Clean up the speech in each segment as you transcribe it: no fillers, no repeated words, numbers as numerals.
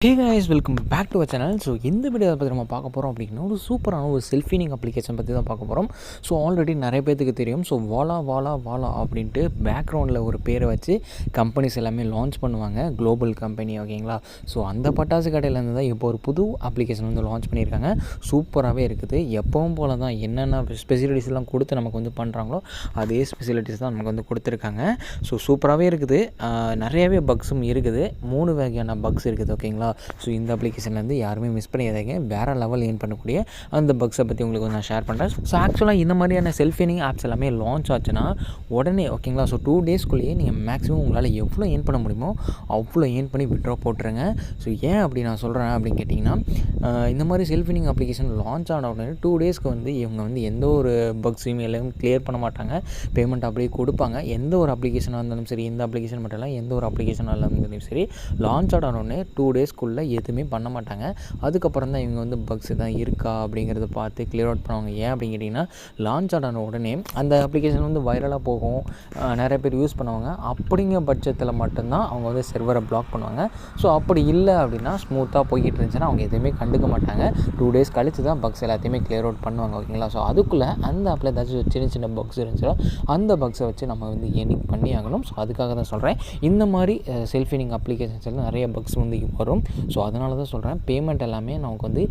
Hey guys, welcome back to our channel. So இந்த video பற்றி நம்ம பார்க்க போகிறோம் அப்படின்னா ஒரு சூப்பரான ஒரு செல்ஃபினிங் அப்ளிகேஷன் பற்றி தான் பார்க்க போகிறோம். ஸோ ஆல்ரெடி நிறைய பேருக்கு தெரியும். ஸோ வாலா அப்படின்ட்டு பேக்ரவுண்டில் ஒரு பேரை வச்சு கம்பெனிஸ் எல்லாமே லான்ச் பண்ணுவாங்க, குளோபல் கம்பெனி. ஓகேங்களா? ஸோ அந்த பட்டாசு கடையிலேருந்து தான் இப்போ ஒரு புது அப்ளிகேஷன் வந்து லான்ச் பண்ணியிருக்காங்க. சூப்பராகவே இருக்குது. எப்பவும் போல் தான் என்னென்ன ஸ்பெசிலிட்டிஸ்லாம் கொடுத்து நமக்கு வந்து பண்ணுறாங்களோ அதே ஸ்பெசிலிட்டிஸ் தான் நமக்கு வந்து கொடுத்துருக்காங்க. ஸோ சூப்பராகவே இருக்குது. நிறையவே பக்ஸும் இருக்குது. 3 வகையான பக்ஸ் இருக்குது. ஓகேங்களா? ஸோ இந்த அப்ளிகேஷன்லேருந்து யாருமே மிஸ் பண்ணிடாதீங்க. வேறு லெவல் ஏர்ன் பண்ணக்கூடிய அந்த பக்ஸை பற்றி உங்களுக்கு நான் ஷேர் பண்ணுறேன். ஸோ ஆக்சுவலாக இந்த மாதிரியான செல்ஃபினிங் ஆப்ஸ் எல்லாமே லான்ச் ஆச்சுன்னா உடனே, ஓகேங்களா, ஸோ 2 டேஸ்க்குள்ளேயே நீங்கள் மேக்ஸிமம் உங்களால் எவ்வளோ ஏர்ன் பண்ண முடியுமோ அவ்வளோ ஏர்ன் பண்ணி விட்ரா போட்டுருங்க. ஸோ ஏன் அப்படி நான் சொல்கிறேன் அப்படின்னு கேட்டிங்கன்னா, இந்த மாதிரி செல்ஃபினிங் அப்ளிகேஷன் லான்ச் ஆன உடனே 2 டேஸ்க்கு வந்து இவங்க வந்து எந்த ஒரு பக்ஸையும் எல்லாம் கிளியர் பண்ண மாட்டாங்க. பேமெண்ட் அப்படியே கொடுப்பாங்க. எந்த ஒரு அப்ளிகேஷனாக இருந்தாலும் சரி, இந்த அப்ளிகேஷன் மட்டும் இல்லை, எந்த ஒரு அப்ளிகேஷனாக இருந்தாலும் சரி, லான்ச் ஆன உடனே 2 டேஸ்க்குள்ளே எதுவுமே பண்ண மாட்டாங்க. அதுக்கப்புறம் தான் இவங்க வந்து பக்ஸ் தான் இருக்கா அப்படிங்கிறத பார்த்து கிளியர் அவுட் பண்ணுவாங்க. ஏன் அப்படின்னு கேட்டிங்கன்னா, லான்ச் ஆன உடனே அந்த அப்ளிகேஷன் வந்து வைரலாக போகும், நிறைய பேர் யூஸ் பண்ணுவாங்க. அப்படிங்கிற பட்சத்தில் மட்டும்தான் அவங்க வந்து சர்வரை பிளாக் பண்ணுவாங்க. ஸோ அப்படி இல்லை அப்படின்னா, ஸ்மூத்தாக போய்கிட்டு இருந்துச்சுன்னா அவங்க எதுவுமே கண்டுக்க மாட்டாங்க. 2 டேஸ் கழித்து தான் பக்ஸ் எல்லாத்தையுமே கிளியர் அவுட் பண்ணுவாங்க. ஓகேங்களா? ஸோ அதுக்குள்ளே அந்த ஆப்பில் ஏதாச்சும் சின்ன சின்ன பக்ஸ் இருந்துச்சுன்னா அந்த பக்ஸை வச்சு நம்ம வந்து ஏர்னிங் பண்ணி ஆகணும். ஸோ அதுக்காக தான் சொல்கிறேன். இந்த மாதிரி செல்ஃபினிங் அப்ளிகேஷன்ஸ் எல்லாம் நிறைய பக்ஸ் வந்து வரும். ஸோ அதனால தான் சொல்கிறேன், பேமெண்ட் எல்லாமே நமக்கு வந்து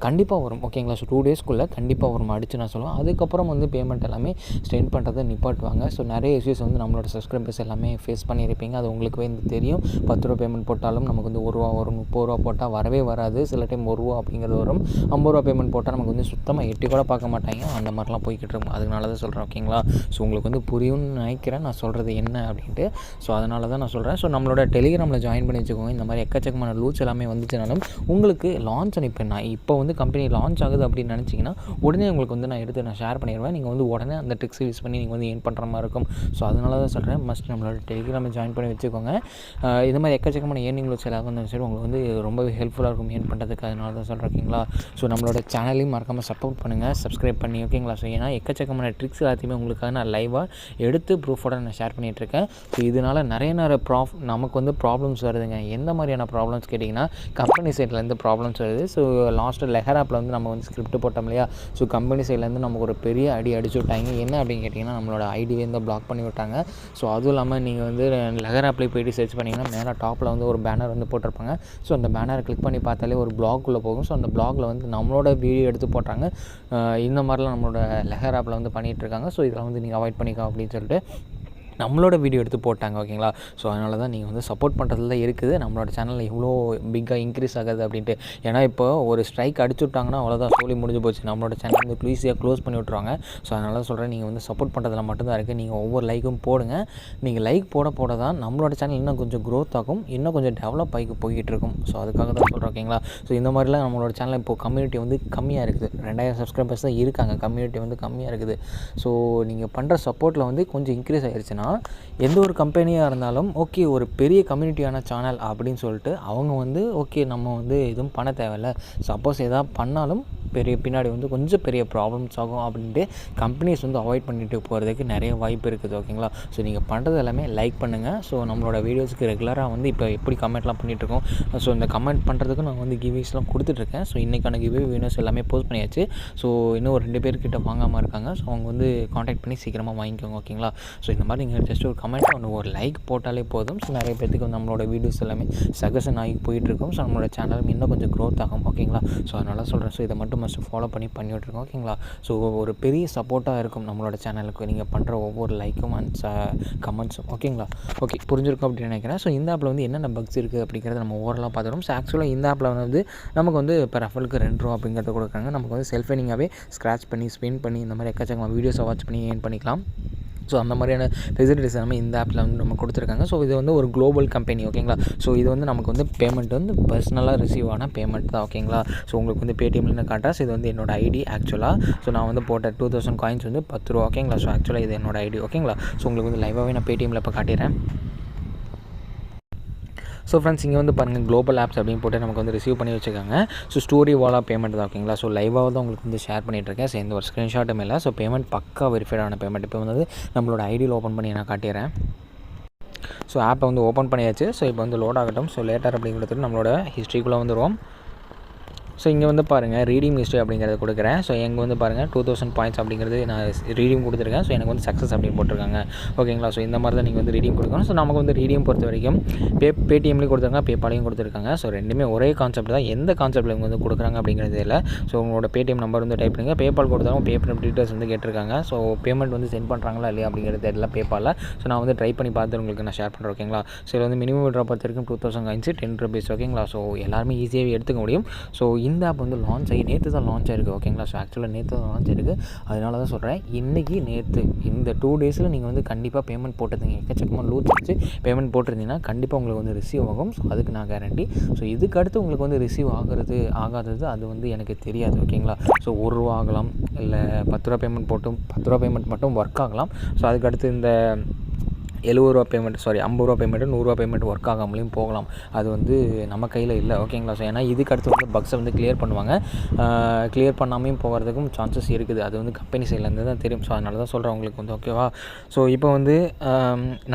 கண்டிப்பாக வரும். ஓகேங்களா? ஸோ 2 டேஸ்க்குள்ளே கண்டிப்பாக வரும் அடித்து நான் சொல்லுவேன். அதுக்கப்புறம் வந்து பேமெண்ட் எல்லாமே ஸ்டெண்ட் பண்ணுறதை நிப்பாட்டுவாங்க. ஸோ நிறைய இஷ்யூஸ் வந்து நம்மளோட சப்ஸ்கிரைபர்ஸ் எல்லாமே ஃபேஸ் பண்ணியிருப்பீங்க. அது உங்களுக்கு வந்து தெரியும். 10 ரூபா பேமெண்ட் போட்டாலும் நமக்கு வந்து 1 ரூபா வரும், 30 ரூபா போட்டால் வரவே வராது. சில டைம் 1 ரூபா அப்படிங்கிறது வரும். 50 ரூபா பேமெண்ட் போட்டால் நமக்கு வந்து சுத்தமாக எட்டி கூட பார்க்க மாட்டாங்க. அந்த மாதிரிலாம் போய்கிட்டு இருக்கும். அதனால தான் சொல்கிறேன். ஓகேங்களா? ஸோ உங்களுக்கு வந்து புரியும்னு நினைக்கிறேன் நான் சொல்கிறது என்ன அப்படின்ட்டு. ஸோ அதனால தான் நான் சொல்கிறேன். ஸோ நம்மளோட டெலிகிராமில் ஜாயின் பண்ணி வச்சுக்கோங்க. இந்த மாதிரி எக்கச்சக்கமான ரூல்ஸ் எல்லாமே வந்துச்சுனாலும் உங்களுக்கு லான்ச் அனுப்பேன். நான் இப்போ வந்து கம்பெனி லான்ச் ஆகுது அப்படின்னு நினச்சிங்கன்னா உடனே உங்களுக்கு வந்து நான் ஷேர் பண்ணிடுவேன். நீங்கள் வந்து உடனே அந்த ட்ரிக்ஸ் யூஸ் பண்ணி நீங்கள் வந்து ஏர்ன் பண்ணுற மாதிரி இருக்கும். ஸோ அதனால தான் சொல்கிறேன், மஸ்ட் நம்மளோட டெலிகிராமில் ஜாயின் பண்ணி வச்சுக்கோங்க. இது மாதிரி எக்கச்சக்கமான ஏர்னிங் ரூல்ஸ் எல்லாம் வந்து சரி உங்களுக்கு வந்து ரொம்பவே ஹெல்ப்ஃபுல்லாக இருக்கும் ஏர்ன் பண்ணுறதுக்கு. அதனால தான் சொல்கிறேன். ஓகேங்களா? ஸோ நம்மளோட சேனலையும் மறக்காமல் சப்போர்ட் பண்ணுங்கள், சப்ஸ்கிரைப் பண்ணி. ஓகேங்களா? ஸோ ஏன்னா எக்கச்சக்கமான ட்ரிக்ஸ் எல்லாத்தையுமே உங்களுக்காக நான் லைவாக எடுத்து ப்ரூஃபோட நான் ஷேர் பண்ணிகிட்ருக்கேன். ஸோ இதனால் நிறைய நமக்கு வந்து ப்ராப்ளம்ஸ் வருதுங்க. எந்த மாதிரியான ப்ராப்ளம்ஸ் கேட்டிங்கன்னா, கம்பெனி சைட்லேருந்து ப்ராப்ளம்ஸ் வருது. ஸோ லாஸ்ட்டு லெஹர் ஆப்பில் வந்து நம்ம வந்து ஸ்கிரிப்ட் போட்டோம் இல்லையா? ஸோ கம்பெனி சைட்லேருந்து நமக்கு ஒரு பெரிய அடிச்சு விட்டாங்க. என்ன அப்படின்னு கேட்டிங்கன்னா, நம்மளோட ஐடியை வந்து பிளாக் பண்ணி விட்டாங்க. ஸோ அதுவும் இல்லாமல் நீங்கள் வந்து லெஹர் ஆப்லேயே போய்ட்டு சர்ச் பண்ணிங்கன்னா மேலே டாப்பில் வந்து ஒரு பேனர் வந்து போட்டிருப்பாங்க. ஸோ அந்த பேனரை கிளிக் பண்ணி பார்த்தாலே ஒரு பிளாக்குள்ளே போகும். ஸோ அந்த பிளாகில் வந்து நம்மளோட வீடியோ எடுத்து போட்டாங்க. இந்த மாதிரிலாம் நம்மளோட லெஹர் ஆப்பில் வந்து பண்ணிகிட்ருக்காங்க. ஸோ இதில் வந்து நீங்கள் அவாய்ட் பண்ணிக்கோ அப்படின்னு சொல்லிட்டு நம்மளோட வீடியோ எடுத்து போட்டாங்க. ஓகேங்களா? ஸோ அதனால தான் நீங்கள் வந்து சப்போர்ட் பண்ணுறதுல தான் இருக்குது நம்மளோட சேனலில் எவ்வளோ பிக்காக இன்க்ரீஸ் ஆகுது அப்படின்ட்டு. ஏன்னா இப்போ ஒரு ஸ்ட்ரைக் அடிச்சு விட்டாங்கன்னா அவ்வளோதான், சொல்லி முடிஞ்சு போச்சு. நம்மளோட சேனல் வந்து ஈஸியாக க்ளோஸ் பண்ணி விட்ருவாங்க. ஸோ அதனால தான் சொல்கிறேன், நீங்கள் வந்து சப்போர்ட் பண்ணுறதுல மட்டும்தான் இருக்குது. நீங்கள் ஒவ்வொரு லைக்கும் போடுங்க. நீங்கள் லைக் போட தான் நம்மளோட சேனல் இன்னும் கொஞ்சம் க்ரோத் ஆகும், இன்னும் கொஞ்சம் டெவலப் ஆகி போய்கிட்டு இருக்கும். ஸோ அதுக்காக தான் சொல்கிறேன். ஓகேங்களா? ஸோ இந்த மாதிரிலாம் நம்மளோட சேனல் இப்போது கம்யூனிட்டி வந்து கம்மியாக இருக்குது. 2000 சப்ஸ்கிரைபர்ஸ் தான் இருக்காங்க. கம்யூனிட்டி வந்து கம்மியாக இருக்குது. ஸோ நீங்கள் பண்ணுற சப்போர்ட்டில் வந்து கொஞ்சம் இன்க்ரீஸ் ஆகிடுச்சுன்னா எந்த ஒரு கம்பெனியாக இருந்தாலும் ஓகே, ஒரு பெரிய கம்யூனிட்டியான சேனல் அப்படின்னு சொல்லிட்டு அவங்க வந்து ஓகே நம்ம வந்து எதுவும் பண்ண தேவையில்ல, சப்போஸ் எதாவது பண்ணாலும் பின்னாடி வந்து கொஞ்சம் பெரிய ப்ராப்ளம்ஸ் ஆகும் அப்படின்ட்டு கம்பெனிஸ் வந்து அவாய்ட் பண்ணிட்டு போகிறதுக்கு நிறைய வாய்ப்பு இருக்குது. ஓகேங்களா? ஸோ நீங்கள் பண்ணுறது எல்லாமே லைக் பண்ணுங்கள். ஸோ நம்மளோட வீடியோஸ்க்கு ரெகுலராக வந்து இப்போ எப்படி கமெண்ட்லாம் பண்ணிகிட்ருக்கோம். ஸோ இந்த கமெண்ட் பண்ணுறதுக்கு நான் வந்து கிவ்வேஸ்லாம் கொடுத்துட்ருக்கேன். ஸோ இன்றைக்கான கிவ்வே வீடியோஸ் எல்லாமே போஸ்ட் பண்ணியாச்சு. ஸோ இன்னும் ஒரு 2 பேர்கிட்ட வாங்காமல் இருக்காங்க. ஸோ அவங்க வந்து காண்டாக்ட் பண்ணி சீக்கிரமாக வாங்கிக்கோங்க. ஓகேங்களா? ஸோ இந்த மாதிரி நீங்கள் ஜஸ்ட் ஒரு கமெண்ட் ஒரு லைக் போட்டாலே போதும். ஸோ நிறைய பேருக்கு நம்மளோட வீடியோஸ் எல்லாமே சஜஷன் ஆகி போயிட்டுருக்கோம். ஸோ நம்மளோட சேனலும் இன்னும் கொஞ்சம் க்ரோத் ஆகும். ஓகேங்களா? ஸோ அதனால் சொல்கிறேன். ஸோ இதை மட்டும் மஸ்ட் ஃபாலோ பண்ணிவிட்ருக்கோம். ஓகேங்களா? ஸோ ஒரு பெரிய சப்போர்ட்டாக இருக்கும் நம்மளோட சேனலுக்கு நீங்கள் பண்ணுற ஒவ்வொரு லைக்கும் அண்ட் கமெண்ட்ஸும். ஓகேங்களா? ஓகே, புரிஞ்சிருக்கும் அப்படின்னு நினைக்கிறேன். ஸோ இந்த ஆப்பில் வந்து என்னென்ன பக்ஸ் இருக்குது அப்படிங்கிறத நம்ம ஓவராலாக பார்த்துட்டோம். ஸோ ஆக்சுவலாக இந்த ஆப்பில் வந்து நமக்கு வந்து இப்போ ரெஃபரலுக்கு 2 ரூபா அப்படிங்கிறத கொடுக்குறாங்க. நமக்கு வந்து செல்ஃபேனிங்காகவே ஸ்க்ராட்ச் பண்ணி ஸ்பின் பண்ணி இந்த மாதிரி எக்கச்சக்கமாக வீடியோஸை வாட்ச் பண்ணி ஏர்ன் பண்ணிக்கலாம். ஸோ அந்த மாதிரியான ஃபெசிலிட்டிஸ் எல்லாமே இந்த ஆப்பில் வந்து நம்ம கொடுத்துருக்காங்க. ஸோ இது வந்து ஒரு குளோபல் கம்பெனி. ஓகேங்களா? ஸோ இது வந்து நமக்கு வந்து பேமெண்ட் வந்து பர்சனலாக ரிசீவ் ஆன பேமெண்ட் தான். ஓகேங்களா? ஸோ உங்களுக்கு வந்து பேடிஎம்லேருந்து காட்டுறேன். ஸோ இது வந்து என்னோட ஐடி ஆக்சுவலாக. ஸோ நான் வந்து போட்ட 2000 காயின்ஸ் வந்து 10 ரூபா. ஓகேங்களா? ஸோ ஆக்சுவலாக இது என்னோட ஐடி. ஓகேங்களா? ஸோ உங்களுக்கு வந்து லைவாகவே நான் பேடிஎம்மில் இப்போ காட்டிடுறேன். ஸோ ஃப்ரெண்ட்ஸ், இங்கே வந்து பாருங்கள், குளோபல் ஆப்ஸ் அப்படின்னு போட்டு நமக்கு வந்து ரிசீவ் பண்ணி வச்சுருக்காங்க. ஸோ ஸ்டோரி வாலா பேமெண்ட் தான். ஓகேங்களா? ஸோ லைவாக தான் உங்களுக்கு வந்து ஷேர் பண்ணிகிட்ருக்கேன். ஸோ எந்த ஒரு ஸ்க்ரீன்ஷாட்டும் இல்லை. ஸோ பேமெண்ட் பக்கா வெரிஃபைடான பேமெண்ட். இப்போ வந்து நம்மளோட ஐடியில் ஓப்பன் பண்ணி நான் காட்டிடுறேன். ஸோ ஆப்பை வந்து ஓப்பன் பண்ணியாச்சு. ஸோ இப்போ வந்து லோட் ஆகட்டும். ஸோ லேட்டர் அப்படிங்கிறது நம்மளோட ஹிஸ்ட்ரிக்குள்ளே வந்துடுவோம். ஸோ இங்கே வந்து பாருங்கள் ரீடிங் ஹிஸ்ட்ரி அப்படிங்கிறத கொடுக்குறேன். ஸோ எங்கே வந்து பாருங்கள் 2000 பாயிண்ட்ஸ் அப்படிங்கிறது நான் ரீடிங் கொடுத்துருக்கேன். ஸோ எனக்கு வந்து சக்ஸஸ் அப்படின்னு போட்டிருக்காங்க. ஓகேங்களா. ஸோ இந்த மாதிரி தான் நீங்கள் வந்து ரீடிங் கொடுக்கணும். ஸோ நமக்கு வந்து ரீடிங் பொறுத்த வரைக்கும் பேடிஎம்லேயும் கொடுத்துருக்காங்க, பேபாலையும் கொடுத்துருக்காங்க. ஸோ ரெண்டுமே ஒரே கான்செப்ட் தான். எந்த கான்செப்ட்டில் இவங்க வந்து கொடுக்குறாங்க அப்படிங்கிறது இல்லை. ஸோ உங்களோட பேடிஎம் நம்பர் வந்து டைப் பண்ணுங்கள். பேபால் கொடுத்தாலும் பேமெண்ட் டீட்டெயில்ஸ் வந்து கேட்டிருக்காங்க. ஸோ பேமெண்ட் வந்து சென்ட் பண்ணுறாங்களா இல்லையா அப்படிங்கிறது தெரியல பேபாலில். ஸோ நான் வந்து ட்ரை பண்ணி பார்த்து உங்களுக்கு நான் ஷேர் பண்ணுறேன். ஓகேங்களா. ஸோ இதில் வந்து மினிமம் விட்ரா பொறுத்த வரைக்கும் 2000 காயின்ஸ் 10 rupees. ஓகேங்களா. ஸோ எல்லாருமே ஈஸியாகவே எடுத்துக்க முடியும். ஸோ இந்த ஆப் வந்து லான்ச் ஆகி நேற்று தான் லான்ச் ஆயிருக்கு. ஓகேங்களா. ஸோ ஆக்சுவலாக நேற்று தான் லான்ச் ஆயிருக்கு. அதனால தான் சொல்கிறேன், இன்றைக்கி நேற்று இந்த 2 daysல நீங்கள் வந்து கண்டிப்பாக பேமெண்ட் போட்டதுங்க எக்கச்சக்கமாக லூட் வச்சு பேமெண்ட் போட்டிருந்தீங்கன்னா கண்டிப்பாக உங்களுக்கு வந்து ரிசீவ் ஆகும். ஸோ அதுக்கு நான் கேரண்டி. ஸோ இதுக்கு அடுத்து உங்களுக்கு வந்து ரிசீவ் ஆகாதது அது வந்து எனக்கு தெரியாது. ஓகேங்களா. ஸோ ₹1 ஆகலாம், இல்லை ₹10 பேமெண்ட் போட்டும் ₹10 பேமெண்ட் மட்டும் ஒர்க் ஆகலாம். ஸோ அதுக்கடுத்து இந்த ₹70 பேமெண்ட் ₹50 பேமெண்ட்டு ₹100 பேமெண்ட் ஒர்க் ஆகாமலையும் போகலாம். அது வந்து நம்ம கையில் இல்லை. ஓகேங்களா. ஸோ ஏன்னா இதுக்கு அடுத்து வந்து பக்ஸை வந்து கிளியர் பண்ணுவாங்க. கிளியர் பண்ணாமையும் போகிறதுக்கும் சான்சஸ் இருக்குது. அது வந்து கம்பெனி சைட்லேருந்து தான் தெரியும். ஸோ அதனால தான் சொல்கிறேன் உங்களுக்கு வந்து. ஓகேவா. ஸோ இப்போ வந்து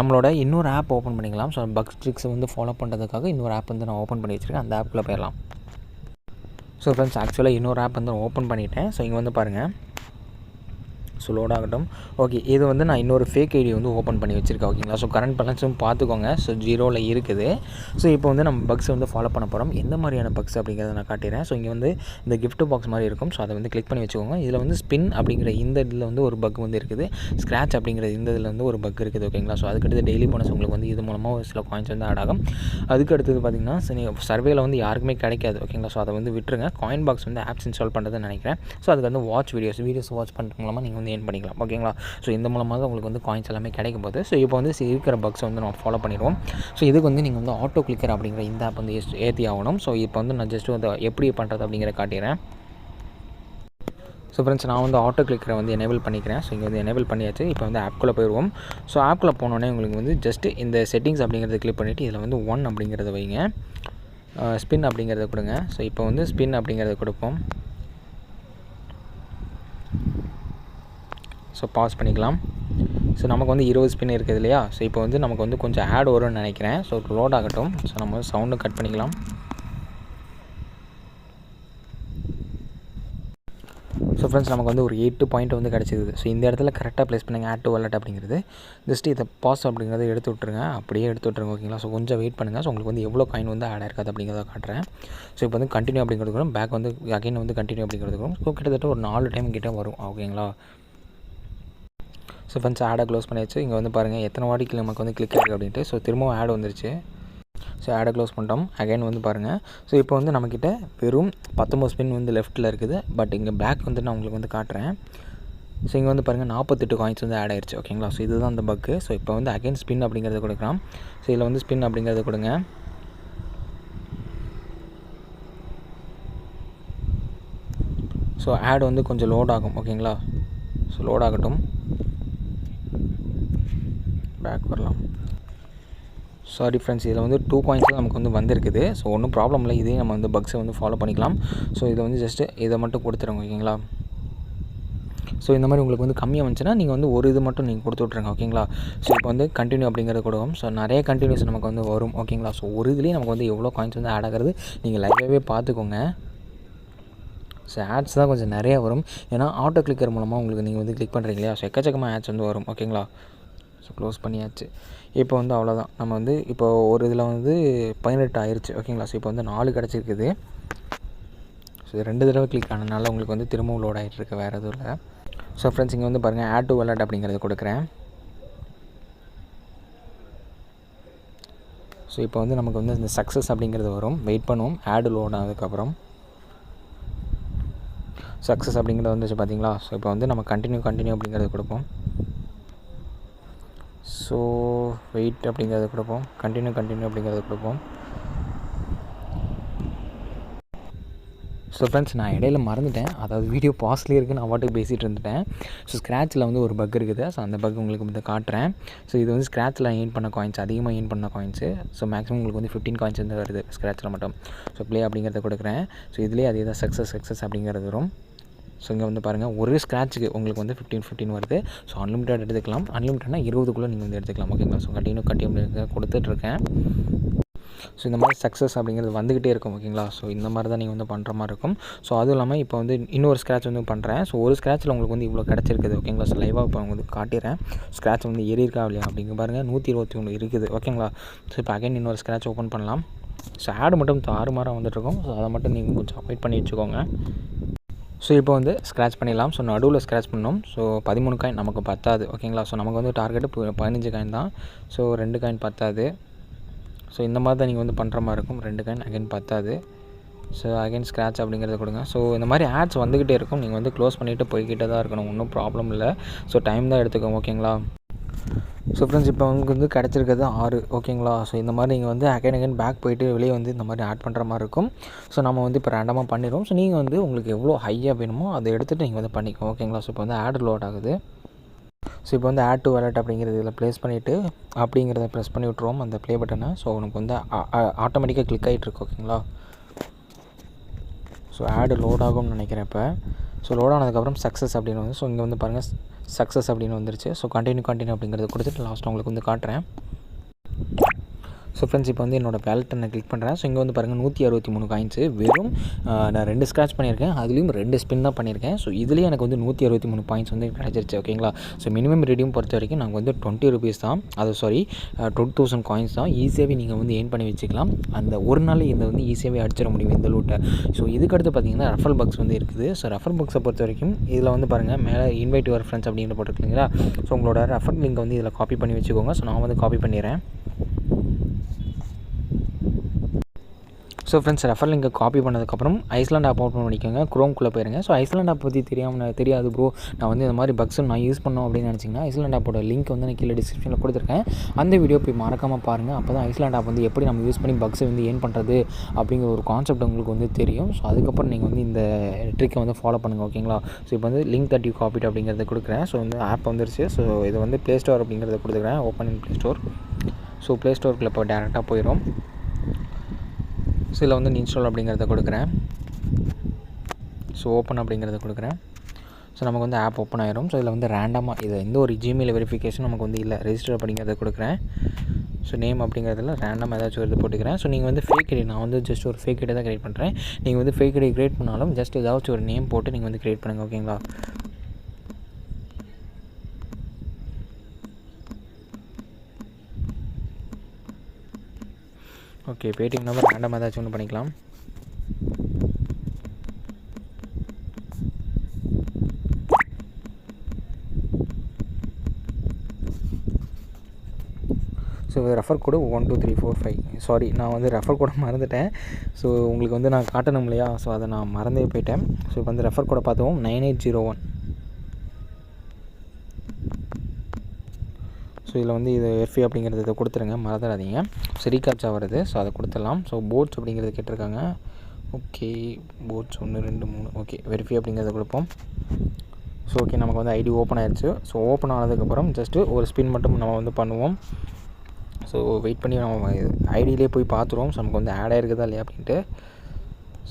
நம்மளோட இன்னொரு ஆப் ஓப்பன் பண்ணிக்கலாம். ஸோ பக்ஸ் ட்ரிக்ஸை வந்து ஃபாலோ பண்ணுறதுக்காக இன்னொரு ஆப் வந்து நான் ஓப்பன் பண்ணி வச்சுருக்கேன். அந்த ஆப்புக்குள்ளே போயிடலாம். ஸோ ஃப்ரெண்ட்ஸ் ஆக்சுவலாக இன்னொரு ஆப் வந்து ஓப்பன் பண்ணிவிட்டேன். ஸோ இங்கே வந்து பாருங்கள். ஸோ லோட் ஆகட்டும். ஓகே, இது வந்து நான் இன்னொரு ஃபேக் ஐடி வந்து ஓப்பன் பண்ணி வச்சுருக்கேன். ஓகேங்களா. ஸோ கரண்ட் பேலன்ஸும் பார்த்துக்கோங்க. ஸோ 0ல் இருக்குது. ஸோ இப்போ வந்து நம்ம பக்ஸை வந்து ஃபாலோ பண்ண போகிறோம். எந்த மாதிரியான பக்ஸ் அப்படிங்கிறத நான் காட்டிடுறேன். ஸோ இங்கே வந்து இந்த கிஃப்ட் பாக்ஸ் மாதிரி இருக்கும். ஸோ அதை வந்து கிளிக் பண்ணி வச்சுக்கோங்க. இதில் வந்து ஸ்பின் அப்படிங்கிற இந்த இதில் வந்து ஒரு பக் வந்து இருக்குது. ஸ்க்ராட்ச் அப்படிங்கிற இந்த இதில் வந்து ஒரு பக் இருக்குது. ஓகேங்களா. ஸோ அதுக்கடுத்து டெய்லி போனஸ் உங்களுக்கு வந்து இது மூலமாக ஒரு சில காயின்ஸ் வந்து ஆட் ஆகும். அதுக்கு அடுத்தது பார்த்திங்கன்னா சர்வேல வந்து யாருக்குமே கிடைக்காது. ஓகேங்களா. ஸோ அதை வந்து விட்டுருங்க. காயின் பாக்ஸ் வந்து ஆப்ஸ் இன்ஸ்டால் பண்ணுறதுன்னு நினைக்கிறேன். ஸோ அதுக்கு வந்து வீடியோஸ் வாட்ச் பண்ணுறது மூலமாக நீங்கள் வந்து ஏர்ன் பண்ணிக்கலாம். ஓகேங்களா. ஸோ இந்த மூலமாக உங்களுக்கு வந்து காயின்ஸ் எல்லாமே கிடைக்கும் போது. ஸோ இப்போ வந்து இருக்கிற பக்ஸை வந்து நம்ம ஃபாலோ பண்ணிடுவோம். ஸோ இதுக்கு வந்து நீங்கள் வந்து ஆட்டோ கிளிக்கர் அப்படிங்கிற இந்த ஆப் வந்து ஏற்றி ஆகணும். ஸோ இப்போ வந்து நான் ஜஸ்ட் வந்து எப்படி பண்ணுறது அப்படிங்கிற காட்டிடுறேன். ஸோ ஃப்ரெண்ட்ஸ் நான் வந்து ஆட்டோ கிளிக்கரை வந்து எனேபிள் பண்ணிக்கிறேன். ஸோ இங்கே வந்து எனேபிள் பண்ணியாச்சு. இப்போ வந்து ஆப்குள்ளே போயிடுவோம். ஸோ ஆப்குள்ளே போனோடனே உங்களுக்கு வந்து ஜஸ்ட்டு இந்த செட்டிங்ஸ் அப்படிங்கிறத கிளிக் பண்ணிவிட்டு இதில் வந்து 1 அப்படிங்கிறத வைங்க. ஸ்பின் அப்படிங்கிறத கொடுங்க. ஸோ இப்போ வந்து ஸ்பின் அப்படிங்கிறத கொடுப்போம். ஸோ பாஸ் பண்ணிக்கலாம். ஸோ நமக்கு வந்து 20 ஸ்பின் இருக்குது இல்லையா. ஸோ இப்போ வந்து நமக்கு வந்து கொஞ்சம் ஆட் வரும்னு நினைக்கிறேன். ஸோ லோட் ஆகட்டும். ஸோ நம்ம வந்து சவுண்டு கட் பண்ணிக்கலாம். ஸோ ஃப்ரெண்ட்ஸ் நமக்கு வந்து ஒரு 8 பாயிண்ட் வந்து கிடச்சிது. ஸோ இந்த இடத்துல கரெக்டாக ப்ளேஸ் பண்ணுங்கள் ஆட் டு வாலெட் அப்படிங்கிறது. ஜஸ்ட்டு இதை பாஸ் அப்படிங்கிறத எடுத்து விட்ருங்க. அப்படியே எடுத்து விட்ருங்க. ஓகேங்களா. ஸோ கொஞ்சம் வெயிட் பண்ணுங்கள். ஸோ உங்களுக்கு வந்து எவ்வளோ காயின் வந்து ஆட் ஆயிருக்காது அப்படிங்கிறத காட்டுறேன். ஸோ இப்போ வந்து கண்டினியூ அப்படிங்கிறதுக்கும் பேக் வந்து அகைன் வந்து கண்டினியூ அப்படிங்கிறதுக்கும் ஸோ கிட்டத்தட்ட ஒரு 4 டைம் கிட்டே வரும். ஓகேங்களா. ஸோ ஃப்ரெண்ட்ஸ் ஆடை க்ளோஸ் பண்ணியாச்சு. இங்கே வந்து பாருங்கள் எத்தனை வாட்டிக்கு நமக்கு வந்து கிளிக் ஆகிருக்கு அப்படின்ட்டு. ஸோ திரும்பவும் ஆட் வந்துருச்சு. ஸோ ஆடை க்ளோஸ் பண்ணிட்டோம். அகைன் வந்து பாருங்கள். ஸோ இப்போ வந்து நம்மக்கிட்ட வெறும் 19 ஸ்பின் வந்து லெஃப்ட்டில் இருக்குது. பட் இங்கே பேக் வந்து நான் உங்களுக்கு வந்து காட்டுறேன். ஸோ இங்கே வந்து பாருங்கள் 48 காயின்ஸ் வந்து ஆட் ஆயிடுச்சு. ஓகேங்களா. ஸோ இதுதான் அந்த பக்கு. ஸோ இப்போ வந்து அகைன் ஸ்பின் அப்படிங்கிறத கொடுக்கலாம். ஸோ இதில் வந்து ஸ்பின் அப்படிங்கிறத கொடுங்க. ஸோ ஆட் வந்து கொஞ்சம் லோட் ஆகும். ஓகேங்களா. ஸோ லோட் ஆகட்டும். பேக் வரலாம். சாரி ஃப்ரெண்ட்ஸ், இதில் வந்து 2 காயின்ஸ் நமக்கு வந்து வந்திருக்குது. ஸோ ஒன்றும் ப்ராப்ளம் இல்லை. இதே நம்ம வந்து பக்ஸை வந்து ஃபாலோ பண்ணிக்கலாம். ஸோ இதை வந்து ஜஸ்ட்டு இதை மட்டும் கொடுத்துருங்க. ஓகேங்களா. ஸோ இந்த மாதிரி உங்களுக்கு வந்து கம்மியாக வந்துச்சுன்னா நீங்கள் வந்து ஒரு இது மட்டும் நீங்கள் கொடுத்து விட்ருங்க. ஓகேங்களா. ஸோ இப்போ வந்து கண்டினியூ அப்படிங்கிறத கொடுவோம். ஸோ நிறைய கண்டினியூஸ் நமக்கு வந்து வரும். ஓகேங்களா. ஸோ ஒரு இதுலேயே நமக்கு வந்து எவ்வளோ காயின்ஸ் வந்து ஆட் ஆகிறது நீங்கள் லைவாகவே பார்த்துக்கோங்க. ஸோ ஆட்ஸ் தான் கொஞ்சம் நிறையா வரும். ஏன்னா ஆட்டோ கிளிக்கர் மூலமாக உங்களுக்கு நீங்கள் வந்து கிளிக் பண்ணுறீங்க இல்லையா. ஸோ எக்கச்சக்கமாக ஆட்ஸ் வந்து வரும். ஓகேங்களா. ஸோ க்ளோஸ் பண்ணியாச்சு. இப்போ வந்து அவ்வளோதான். நம்ம வந்து இப்போ ஒரு இதில் வந்து 18 ஆயிடுச்சு. ஓகேங்களா. ஸோ இப்போ வந்து 4 கிடச்சிருக்குது. ஸோ 2 தடவை கிளிக் ஆனதுனால உங்களுக்கு வந்து திரும்பவும் லோட் ஆகிட்டுருக்கு. வேறு எதுவும் இல்லை. ஸோ ஃப்ரெண்ட்ஸ் இங்கே வந்து பாருங்கள் ஆட் டு வாலெட் அப்படிங்கிறத கொடுக்குறேன். ஸோ இப்போ வந்து நமக்கு வந்து இந்த சக்ஸஸ் அப்படிங்கிறது வரும். வெயிட் பண்ணுவோம். ஆடு லோட் ஆனதுக்கப்புறம் சக்ஸஸ் அப்படிங்கிறது வந்துச்சு பார்த்தீங்களா. ஸோ இப்போ வந்து நம்ம கண்டினியூ அப்படிங்கிறத கொடுப்போம். ஸோ வெயிட் அப்படிங்கிறத கொடுப்போம். கண்டினியூ அப்படிங்கிறத கொடுப்போம். ஸோ ஃப்ரெண்ட்ஸ் நான் இடையில மறந்துட்டேன். அதாவது வீடியோ பாஸ்லேயே இருக்குது. நான் பாட்டுக்கு பேசிகிட்டு இருந்துட்டேன். ஸோ ஸ்க்ராட்சில் வந்து ஒரு பக் இருக்குது. ஸோ அந்த பக் உங்களுக்கு வந்து காட்டுறேன். ஸோ இது வந்து ஸ்க்ராட்சில் ஏர்ன் பண்ண காயின்ஸ், அதிகமாக ஏர்ன் பண்ண காயின்ஸு. ஸோ மேக்ஸிமம் உங்களுக்கு வந்து 15 காயின்ஸ் வந்து வருது ஸ்க்ராட்சில் மட்டும். ஸோ ப்ளே அப்படிங்கிறத கொடுக்குறேன். ஸோ இதுலேயே அதே தான் சக்ஸஸ் அப்படிங்கிறது வரும். ஸோ இங்கே வந்து பாருங்கள் ஒரு ஸ்க்ராட்சுக்கு உங்களுக்கு வந்து 15 வருது. ஸோ அன்லிமிட்டட் எடுத்துக்கலாம். அன்லிமிட்டட்னா 20க்குள்ளே நீங்கள் வந்து எடுத்துக்கலாம். ஓகேங்களா. ஸோ கண்டினியூ கொடுத்துட்ருக்கேன். ஸோ இந்த மாதிரி சக்ஸஸ் அப்படிங்கிறது வந்துக்கிட்டே இருக்கும். ஓகேங்களா. ஸோ இந்த மாதிரி தான் நீங்கள் வந்து பண்ணுற மாதிரி இருக்கும். ஸோ அதுவும் இல்லாமல் இப்போ வந்து இன்னொரு ஸ்க்ராட்ச் வந்து பண்ணுறேன். ஸோ ஒரு ஸ்க்ராட்சில் உங்களுக்கு வந்து இவ்வளோ கிடச்சிருக்குது. ஓகேங்களா. ஸோ லைவாக இப்போ வந்து காட்டிடுறேன். ஸ்க்ராட்ச் வந்து ஏறி இருக்கா இல்லையா அப்படிங்க பாருங்கள். 121 இருக்குது. ஓகேங்களா. ஸோ இப்போ அகைன் இன்னொரு ஸ்க்ராட்ச் ஓப்பன் பண்ணலாம். ஸோ ஆடு மட்டும் தாறுமாறாக வந்துட்டுருக்கும். ஸோ அதை மட்டும் நீங்கள் கொஞ்சம் அவாய்ட் பண்ணி வச்சுக்கோங்க. ஸோ இப்போ வந்து ஸ்க்ராட்ச் பண்ணிடலாம். ஸோ நடுவில் ஸ்க்ராட்ச் பண்ணோம். ஸோ 13 காயின் நமக்கு பத்தாது. ஓகேங்களா. ஸோ நமக்கு வந்து டார்கெட்டு 15 காயின் தான். ஸோ 2 காயின் பத்தாது. ஸோ இந்த மாதிரி தான் நீங்கள் வந்து பண்ணுற மாதிரி இருக்கும். 2 காயின் அகைன் பத்தாது. ஸோ அகைன் ஸ்க்ராட்ச் அப்படிங்கிறத கொடுங்க. ஸோ இந்த மாதிரி ஆட்ஸ் வந்துக்கிட்டே இருக்கும். நீங்கள் வந்து க்ளோஸ் பண்ணிவிட்டு போய்கிட்டே தான் இருக்கணும். ஒன்றும் ப்ராப்ளம் இல்லை. ஸோ டைம் தான் எடுத்துக்கோங்க. ஓகேங்களா. ஸோ ஃப்ரெண்ட்ஸ் இப்போ உங்களுக்கு வந்து கிடச்சிருக்கிறது 6. ஓகேங்களா. ஸோ இந்த மாதிரி நீங்கள் வந்து அகைன் பேக் போய்ட்டு வெளியே வந்து இந்த மாதிரி ஆட் பண்ணுற மாதிரி இருக்கும். ஸோ நம்ம வந்து இப்போ ரேண்டமாக பண்ணிடுவோம். ஸோ நீங்கள் வந்து உங்களுக்கு எவ்வளோ ஹையாக வேணுமோ அதை எடுத்துகிட்டு நீங்கள் வந்து பண்ணிக்கோங்க. ஓகேங்களா. ஸோ இப்போ வந்து ஆட் லோட் ஆகுது. ஸோ இப்போ வந்து ஆட் டு வாலெட் அப்படிங்கிறது இதில் ப்ளேஸ் பண்ணிவிட்டு அப்படிங்கிறத ப்ரெஸ் பண்ணி விட்ருவோம் அந்த ப்ளே பட்டனை. ஸோ உனக்கு வந்து ஆட்டோமேட்டிக்காக கிளிக் ஆகிட்டுருக்கு. ஓகேங்களா. ஸோ ஆடு லோட் ஆகும்னு நினைக்கிறேன் இப்போ. ஸோ லோட் ஆனதுக்கப்புறம் சக்ஸஸ் அப்படின்னு வந்து ஸோ இங்கே வந்து பாருங்கள் சக்ஸஸ் அப்படின்னு வந்துருச்சு. ஸோ கண்டினியூ அப்படிங்கிறத கொடுத்துட்டு லாஸ்ட் உங்களுக்கு வந்து காட்டுறேன். ஸோ ஃப்ரெண்ட்ஸ் இப்போ வந்து என்னோடய வேலெட்டை நான் கிளிக் பண்ணுறேன். ஸோ இங்கே வந்து பாருங்கள் 163 காயின்ஸு வெறும் நான் 2 ஸ்க்ராட்ச் பண்ணியிருக்கேன். அதுலேயும் 2 ஸ்பின் தான் பண்ணியிருக்கேன். ஸோ இதுலேயே எனக்கு வந்து 163 பாயிண்ட்ஸ் வந்து கிடச்சிருச்சு. ஓகேங்களா. ஸோ மினிமம் ரெடியும் பொறுத்த வரைக்கும் நாங்கள் வந்து 20 ருபீஸ் தான். அது 20,000 காயின்ஸ் தான். ஈஸியாகவே நீங்கள் வந்து ஏர்ன் பண்ணி வச்சுக்கலாம். அந்த ஒரு நாள் இதை வந்து ஈஸியாகவே அடிச்சிட முடியும் இந்த லூட்டை. ஸோ இதுக்கடுத்து பார்த்தீங்கன்னா ரெஃபரல் பாக்ஸ் வந்து இருக்குது. ஸோ ரெஃபரல் பாக்ஸை பொறுத்த வரைக்கும் இதில் வந்து பாருங்கள் மேலே இன்வைட் யுவர் ஃப்ரெண்ட்ஸ் அப்படிங்கிற போட்டுருக்கீங்களா. ஸோ உங்களோட ரெஃபரல் லிங்க் வந்து இதில் காப்பி பண்ணி வச்சுக்கோங்க. ஸோ நான் வந்து காப்பி பண்ணிடுறேன். ஸோ ஃப்ரெண்ட்ஸ் ரெஃபரல் லிங்கை காப்பி பண்ணதுக்கப்புறம் ஐஸ்லாண்ட் ஆப் ஓப்பன் பண்ணிக்கோங்க. க்ரோம்குள்ளே போயிருங்க. ஸோ ஐஸ்லாண்ட் ஆப் பற்றி தெரியாது ப்ரோ, நான் வந்து இந்த மாதிரி பக்ஸும் நான் யூஸ் பண்ணோம் அப்படின்னு நினச்சிங்கன்னா ஐஸ்லாண்ட் ஆப்போட லிங்க் வந்து நான் கீழே டிஸ்கிரிப்ஷனில் கொடுத்துருக்கேன். அந்த வீடியோ போய் மறக்காமல் பாருங்கள். அப்போ தான் ஐஸ்லாண்ட் ஆப் வந்து எப்படி நம்ம யூஸ் பண்ணி பக்ஸை வந்து ஏர்ன் பண்ணுறது அப்படிங்கிற ஒரு கான்செப்ட் உங்களுக்கு வந்து தெரியும். ஸோ அதுக்கப்புறம் நீங்கள் வந்து இந்த ட்ரிக்கை வந்து ஃபாலோ பண்ணுங்கள். ஓகேங்களா. ஸோ இப்போ வந்து லிங்க் தட் யூ காப்பிட் அப்படிங்கிறத கொடுக்குறேன். ஸோ வந்து ஆப் வந்துருச்சு. ஸோ இது வந்து ப்ளே ஸ்டோர் அப்படிங்கிறத கொடுத்துக்கிறேன். Open in play store. So play ஸ்டோருக்குள்ளே இப்போ டேரெக்டாக போயிடும். ஸோ இதில் வந்து இன்ஸ்டால் அப்படிங்கிறத கொடுக்குறேன். ஸோ ஓப்பன் அப்படிங்கிறத கொடுக்குறேன். ஸோ நமக்கு வந்து ஆப் ஓப்பன் ஆயிரும். ஸோ இதில் வந்து ரேண்டமாக இது எந்த ஒரு ஜிமெயில் வெரிஃபிகேஷன் நமக்கு வந்து இல்லை. ரெஜிஸ்டர் அப்படிங்கிறத கொடுக்குறேன். ஸோ நேம் அப்படிங்கிறதுல ரேண்டமாக ஏதாச்சும் ஒரு போட்டுக்கிறேன். ஸோ நீங்கள் வந்து ஃபேக் ஐடி, நான் வந்து ஜஸ்ட் ஒரு ஃபேக் ஐடி தான் க்ரியேட் பண்ணுறேன். நீங்கள் வந்து ஃபேக் ஐடி க்ரியேட் பண்ணாலும் ஜஸ்ட் ஏதாச்சும் ஒரு நேம் போட்டு நீங்கள் வந்து க்ரியேட் பண்ணுங்கள். ஓகேங்களா. ஓகே பேடிஎம் நம்பர் ரேண்டமாக ஏதாச்சும் ஒன்று பண்ணிக்கலாம். ஸோ ரெஃபர் கோடு 12345. சாரி, நான் வந்து ரெஃபர் கோடை மறந்துட்டேன். ஸோ உங்களுக்கு வந்து நான் காட்டணும் இல்லையா. ஸோ அதை நான் மறந்தே போயிட்டேன். ஸோ இப்போ வந்து ரெஃபர் கோடை பார்த்துவோம் 9801. ஸோ இதில் வந்து இது எஃப்இ அப்படிங்கிறது இதை கொடுத்துருங்க, மறந்துடாதீங்க. ஸோ ரீகாப்ச்சா வருது. ஸோ அதை கொடுத்துடலாம். ஸோ போட்ஸ் அப்படிங்கிறது கேட்டிருக்காங்க. Okay bots 1 2 3. ஓகே வெரிஃபை அப்படிங்கிறத கொடுப்போம். ஸோ ஓகே நமக்கு வந்து ஐடி ஓப்பன் ஆயிடுச்சு. ஸோ ஓப்பன் ஆனதுக்கப்புறம் ஜஸ்ட்டு ஒரு ஸ்பின் மட்டும் நம்ம வந்து பண்ணுவோம். ஸோ வெயிட் பண்ணி நம்ம ஐடியிலே போய் பார்த்துருவோம். ஸோ நமக்கு வந்து ஆட் ஆகிருக்குதா இல்லையா அப்படின்ட்டு.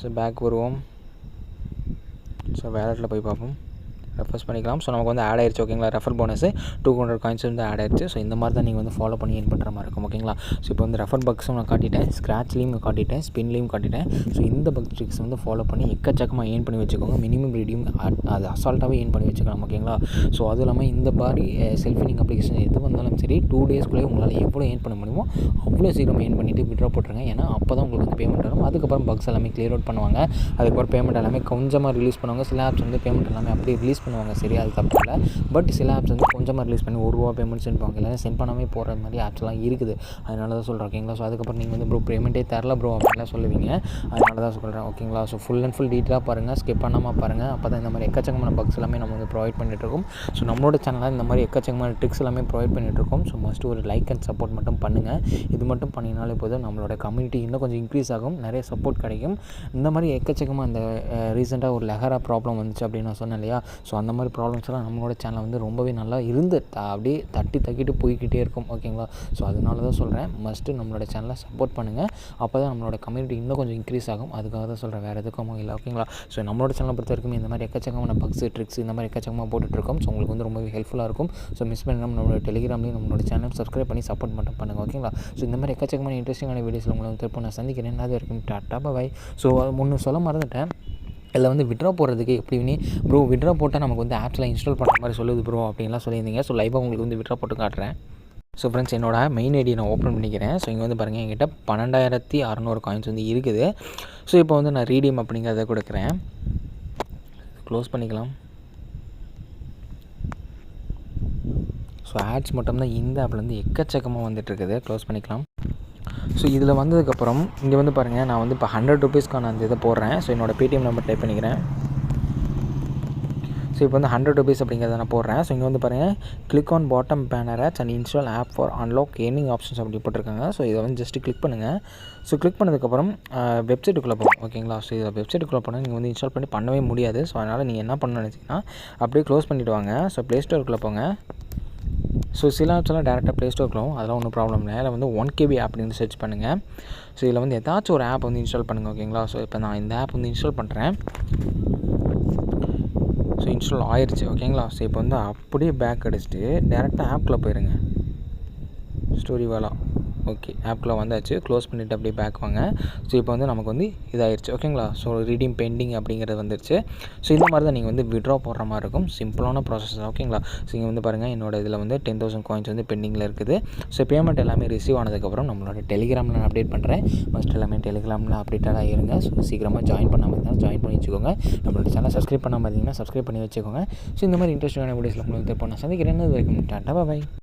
ஸோ பேக் வருவோம். ஸோ வேலெட்டில் போய் பார்ப்போம். ரெஃபர்ஸ் பண்ணிக்கலாம். ஸோ நமக்கு வந்து ஆட் ஆயிடுச்சு. ஓகேங்களா. ரெஃபர் போனஸு 200 காயின்ஸ் வந்து ஆட் ஆயிடுச்சு. ஸோ இந்த மாதிரி தான் நீங்கள் வந்து ஃபாலோ பண்ணி ஏர்ன் பண்ணுற மாதிரி இருக்கும். ஓகேங்களா. ஸோ இப்போ வந்து ரெஃபர் பக்ஸும் நான் காட்டிட்டேன், ஸ்க்ராட்ச்லேயும் காட்டிட்டேன், ஸ்பின்லேயும் காட்டிட்டேன். ஸோ இந்த பக் ட்ரிக்ஸ் வந்து ஃபாலோ பண்ணி எக்கச்சக்கமாக ஏர்ன் பண்ணி வச்சுக்கோங்க. மினிமம் ரெடியும் அது அசால்ட்டாகவே ஏர்ன் பண்ணி வச்சுக்கலாம். ஓகேங்களா. ஸோ அதுவும் இல்லாமல் இந்த மாதிரி செல்ஃபினிங் அப்ளிகேஷன் எது வந்தாலும் சரி 2 டேஸ்க்குள்ளேயே உங்களால் எவ்வளோ ஏர்ன் பண்ண முடியுமோ அவ்வளோ சீக்கிரம் ஏர்ன் பண்ணிவிட்டு விட்ரா போட்டுருங்க. ஏன்னா அப்போ தான் உங்களுக்கு வந்து பேமெண்ட் வரும். அதுக்கப்புறம் பக்ஸ் எல்லாமே கிளியர் அவுட் பண்ணுவாங்க. அதுக்கப்புறம் பேமெண்ட் எல்லாமே கொஞ்சமாக ரிலீஸ் பண்ணுவாங்க. சில ஆப்ஸ் வந்து பேமெண்ட் எல்லாமே அப்படியே ரிலீஸ் பண்ணுவாங்க. சரி அது தப்பு இல்லை. பட் சில ஆப்ஸ் வந்து கொஞ்சமாக ரிலீஸ் பண்ணி ₹1 பேமெண்ட் சென்ட் பண்ணுவாங்க. இல்லைனா சென்ட் பண்ணாமல் போகிற மாதிரி ஆப்ஸ்லாம் இருக்குது. அதனால தான் சொல்கிறேன். ஓகேங்களா. ஸோ அதுக்கப்புறம் நீங்கள் வந்து ப்ரோ பேமெண்ட்டே தரல ப்ரோ அப்படின்லாம் சொல்லுவீங்க. அதனால தான் சொல்கிறேன். ஓகேங்களா. ஸோ ஃபுல் அண்ட் ஃபுல் டீட்டெயிலாக பாருங்கள், ஸ்கிப் பண்ணாமல் பாருங்கள். அப்போ தான் இந்த மாதிரி எக்கச்சக்கமான பக்ஸ் எல்லாமே நம்ம வந்து ப்ரொவைட் பண்ணிகிட்ருக்கோம். ஸோ நம்மளோட சேனலில் இந்த மாதிரி எக்கச்சக்கமான ட்ரிக்ஸ் எல்லாமே ப்ரொவைட் பண்ணிகிட்ருக்கோம். ஸோ மஸ்ட்டு ஒரு லைக் அண்ட் சப்போர்ட் மட்டும் பண்ணுங்கள். இது மட்டும் பண்ணினாலே போதும் நம்மளோட கம்யூனிட்டி இன்னும் கொஞ்சம் இன்க்ரீஸ் ஆகும், நிறைய சப்போர்ட் கிடைக்கும். இந்த மாதிரி எக்கச்சக்கமாக இந்த ரீசெண்டாக ஒரு லெஹரா ப்ராப்ளம் வந்துச்சு அப்படின்னு நான் சொன்னேன் இல்லையா. ஸோ அந்த மாதிரி ப்ராப்ளம்ஸ்லாம் நம்மளோட சேனல் வந்து ரொம்பவே நல்லா இருந்து அப்படியே தட்டிட்டு போய்கிட்டே இருக்கும். ஓகேங்களா? ஸோ அதனால தான் சொல்கிறேன், மஸ்ட்டு நம்மளோட சேனலை சப்போர்ட் பண்ணுங்கள். அப்போ தான் நம்மளோட கம்யூனிட்டி இன்னும் கொஞ்சம் இன்க்ரீஸ் ஆகும். அதுக்காக தான் சொல்கிறேன், வேறு எதுக்கும் இல்லை. ஓகேங்களா? ஸோ நம்மளோட சேனலை பொறுத்த வரைக்கும் இந்த மாதிரி எக்கச்சக்கமான பக்ஸ், ட்ரிக்ஸ் இந்த மாதிரி எக்கச்சக்கமாக போட்டுட்ருக்கோம். ஸோ உங்களுக்கு வந்து ரொம்பவே ஹெல்ப்ஃபுல்லாக இருக்கும். ஸோ மிஸ் பண்ணாமல் நம்மளோட டெலிகிராம்லேயும் நம்மளோட சேனல் சப்ஸ்கிரைப் பண்ணி சப்போர்ட் மட்டும் பண்ணுங்கள். ஓகேங்களா? ஸோ இந்த மாதிரி எக்கச்சக்கமான இன்ட்ரெஸ்டிங்கான வீடியோஸில் உங்களை வந்து திரும்ப நான் சந்திக்கிறேன். அது வரைக்கும் டாட்டா பாய். ஸோ ஒன்று சொல்ல மறந்துட்டேன், இதில் வந்து விட்ரா போடுறதுக்கு எப்படின்னு ப்ரோ விட்ரா போட்டால் நமக்கு வந்து ஆப்ஸ்லாம் இன்ஸ்டால் பண்ணுற மாதிரி சொல்லுது ப்ரோ அப்படின்லாம் சொல்லியிருந்தீங்க. ஸோ லைவாக உங்களுக்கு வந்து விட்ரா போட்டு காட்டுறேன். ஸோ ஃப்ரெண்ட்ஸ், என்னோட மெயின் ஐடியை நான் ஓப்பன் பண்ணிக்கிறேன். ஸோ இங்கே வந்து பாருங்கள், என்கிட்ட 12,600 காயின்ஸ் வந்து இருக்குது. ஸோ இப்போ வந்து நான் ரீடீம் அப்படிங்கிறத கொடுக்குறேன். க்ளோஸ் பண்ணிக்கலாம். ஸோ ஆட்ஸ் மட்டும்தான் இந்த ஆப்லேருந்து எக்கச்சக்கமாக வந்துட்டுருக்குது. க்ளோஸ் பண்ணிக்கலாம். ஸோ இதில் வந்ததுக்கப்புறம் இங்கே வந்து பாருங்கள், நான் வந்து இப்போ 100 ருபீஸ்க்கான அந்த இதை போடுறேன். ஸோ என்னோடய பேடிஎம் நம்பர் டைப் பண்ணிக்கிறேன். ஸோ இப்போ வந்து 100 ருபீஸ் அப்படிங்கிறத நான் போடுறேன். ஸோ இங்கே வந்து பாருங்கள், click on bottom banner ads and install app for unlock earning options அப்படி போட்டிருக்காங்க. ஸோ இதை வந்து ஜஸ்ட்டு கிளிக் பண்ணுங்கள். ஸோ கிளிக் பண்ணதுக்கப்புறம் வெப்சைட்டுக்குள்ளே போகும். ஓகேங்களா? ஸோ இதை வெப்சைட்டுக்குள்ளே போனால் நீங்கள் வந்து இன்ஸ்டால் பண்ணவே முடியாது. ஸோ அதனால் நீங்கள் என்ன பண்ணணும்னு நினச்சிங்கன்னா, அப்படியே க்ளோஸ் பண்ணிவிட்டு வாங்க. ஸோ ப்ளே ஸ்டோருக்குள்ளே போங்க. ஸோ சில ஆப்ஸ்லாம் டேரெக்டாக ப்ளே ஸ்டோருக்குள்ளே, அதெல்லாம் ஒன்றும் ப்ராப்ளம் இல்லை. அதில் வந்து 1KB அப்படின்னு சர்ச் பண்ணுங்கள். ஸோ இதில் வந்து ஏதாச்சும் ஒரு ஆப் வந்து இன்ஸ்டால் பண்ணுங்கள். ஓகேங்களா? ஸோ இப்போ நான் இந்த ஆப் வந்து இன்ஸ்டால் பண்ணுறேன். ஸோ இன்ஸ்டால் ஆயிடுச்சு. ஓகேங்களா? ஸோ இப்போ வந்து அப்படியே பேக் அடிச்சுட்டு டேரெக்டாக ஆப்குள்ளே போயிருங்க. ஸ்டோரி வாலா ஓகே, ஆப்குள்ளே வந்தாச்சு. க்ளோஸ் பண்ணிவிட்டு அப்படியே பேக் வாங்க. ஸோ இப்போ வந்து நமக்கு வந்து இதாகிடுச்சு. ஓகேங்களா? ஸோ ரீடீம் பெண்டிங் அப்படிங்கிறது வந்துடுச்சு. ஸோ இந்த மாதிரி தான் நீங்கள் வந்து விட்ரா போடுற மாதிரி இருக்கும். சிம்பிளான ப்ராசஸ் தான். ஓகேங்களா? ஸோ இங்கே வந்து பாருங்கள், என்னோட இதில் வந்து 10,000 காயின்ஸ் வந்து பெண்டிங்கில் இருக்குது. ஸோ பேமெண்ட் எல்லாமே ரிசீவ் ஆனதுக்கப்புறம் நம்மளோட டெலிகிராமில் நான் அப்டேட் பண்ணுறேன். மஸ்ட் எல்லாமே டெலிகிராமில் அப்டேட்டடாக இருங்க. ஸோ சீக்கிரமாக ஜாயின் பண்ணாமல் இருந்தாலும் ஜாயின் பண்ணி வச்சுக்கோங்க. நம்மளோட சேனல் சப்ஸ்கிரைப் பண்ணாமல் இருந்தீங்கன்னா சப்ஸ்கிரைப் பண்ணி வச்சுக்கோங்க. ஸோ இந்த மாதிரி இன்ட்ரெஸ்டிங்கான வீடியோஸில் உங்களுக்கு இப்போ நான் சந்திக்கிறேன். அது வரைக்கும் டாட்டா பாய்.